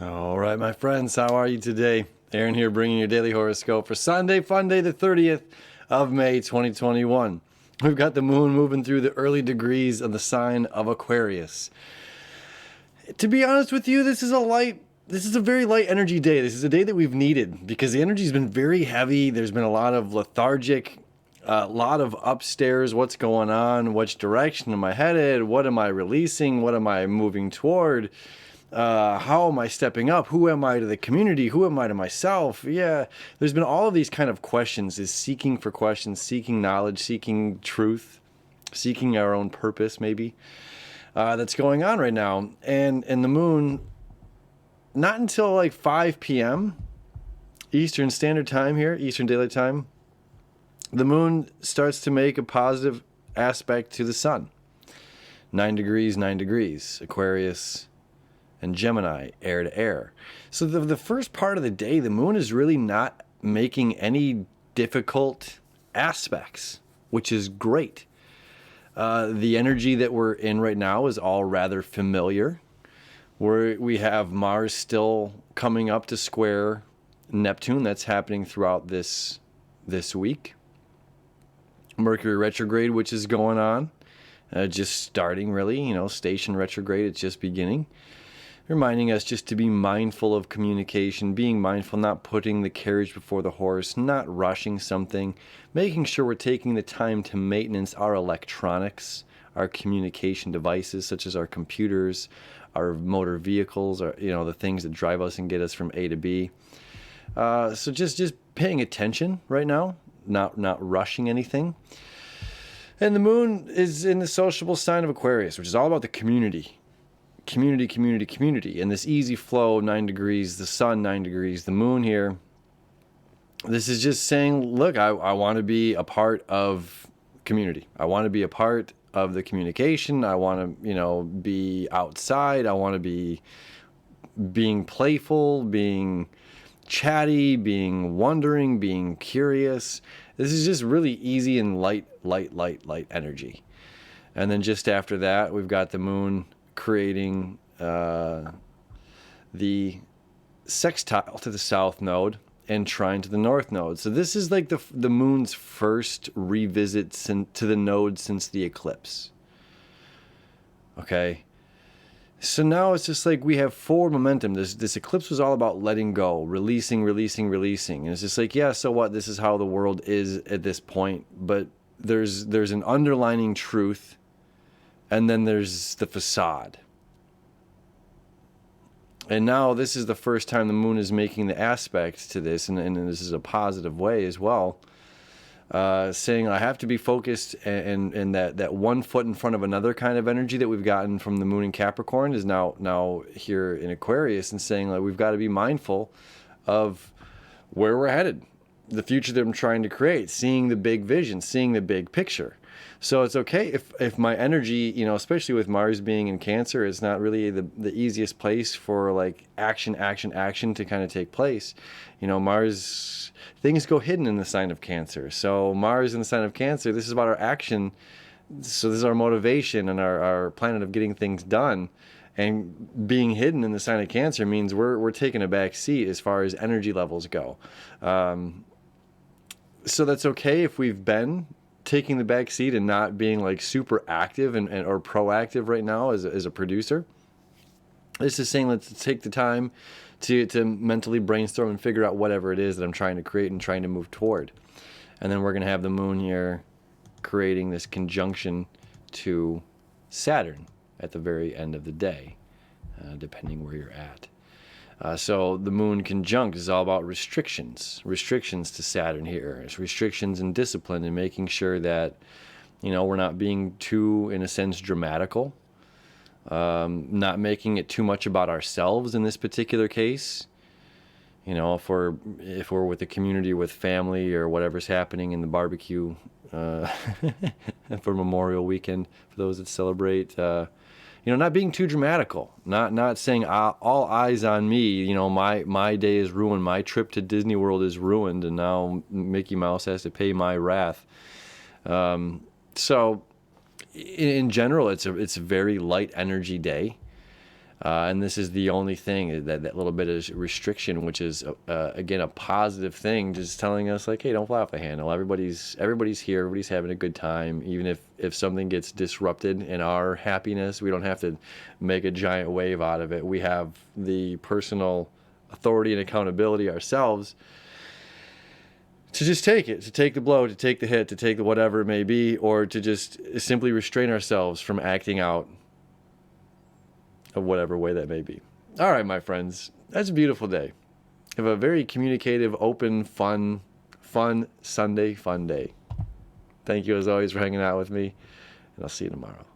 All right, my friends, how are you today? Aaron here bringing your daily horoscope for Sunday, fun day, the 30th of May, 2021. We've got the moon moving through the early degrees of the sign of Aquarius. To be honest with you, this is a very light energy day. This is a day that we've needed because the energy's been very heavy. There's been a lot of lethargic, a lot of upstairs, what's going on, which direction am I headed, what am I releasing, what am I moving toward? How am I stepping up? Who am I to the community? Who am I to myself? Yeah, there's been all of these kind of questions, is seeking for questions, seeking knowledge, seeking truth, seeking our own purpose, maybe, that's going on right now. And the moon, not until like 5 p.m. Eastern Standard Time here, Eastern Daylight Time, the moon starts to make a positive aspect to the sun. 9 degrees, Aquarius and Gemini, air to air. So the first part of the day, the moon is really not making any difficult aspects, which is great. The energy that we're in right now is all rather familiar. We have Mars still coming up to square Neptune. That's happening throughout this week. Mercury retrograde, which is going on, just starting really, station retrograde, it's just beginning. Reminding us just to be mindful of communication, being mindful, not putting the carriage before the horse, not rushing something, making sure we're taking the time to maintenance our electronics, our communication devices, such as our computers, our motor vehicles, or the things that drive us and get us from A to B. So just paying attention right now, not rushing anything. And the moon is in the sociable sign of Aquarius, which is all about the community, and this easy flow, 9 degrees, the sun 9 degrees, the moon here. This is just saying, look, I want to be a part of community. I want to be a part of the communication. I want to, be outside. I want to be being playful, being chatty, being wondering, being curious. This is just really easy and light energy. And then just after that, we've got the moon creating the sextile to the south node and trine to the north node. So this is like the moon's first revisit to the node since the eclipse. Okay. So now it's just like we have forward momentum. This eclipse was all about letting go, releasing. And it's just like, yeah, so what? This is how the world is at this point. But there's an underlining truth, and then there's the facade. And now this is the first time the moon is making the aspect to this, and this is a positive way as well. Saying I have to be focused, and that 1 foot in front of another kind of energy that we've gotten from the moon in Capricorn is now here in Aquarius, and saying like we've got to be mindful of where we're headed, the future that I'm trying to create, seeing the big vision, seeing the big picture. So it's okay if my energy, especially with Mars being in Cancer, is not really the easiest place for like action to kind of take place. Mars, things go hidden in the sign of Cancer. So Mars in the sign of Cancer, this is about our action. So this is our motivation and our planet of getting things done. And being hidden in the sign of Cancer means we're taking a back seat as far as energy levels go. So that's okay if we've been taking the back seat and not being like super active or proactive right now as a producer. This is saying let's take the time to mentally brainstorm and figure out whatever it is that I'm trying to create and trying to move toward. And then we're going to have the moon here creating this conjunction to Saturn at the very end of the day, depending where you're at. So the moon conjunct is all about restrictions to Saturn here. It's restrictions and discipline and making sure that, we're not being too, in a sense, dramatical. Not making it too much about ourselves in this particular case. If we're with the community, with family, or whatever's happening in the barbecue for Memorial Weekend, for those that celebrate, not being too dramatical, not saying all eyes on me. My day is ruined. My trip to Disney World is ruined, and now Mickey Mouse has to pay my wrath. So in general, it's a very light energy day. And this is the only thing, that little bit of restriction, which is, again, a positive thing, just telling us, like, hey, don't fly off the handle. Everybody's here. Everybody's having a good time. Even if something gets disrupted in our happiness, we don't have to make a giant wave out of it. We have the personal authority and accountability ourselves to just take it, to take the blow, to take the hit, to take the whatever it may be, or to just simply restrain ourselves from acting out of whatever way that may be. All right, my friends, that's a beautiful day. Have a very communicative, open, fun Sunday fun day. Thank you as always for hanging out with me, and I'll see you tomorrow.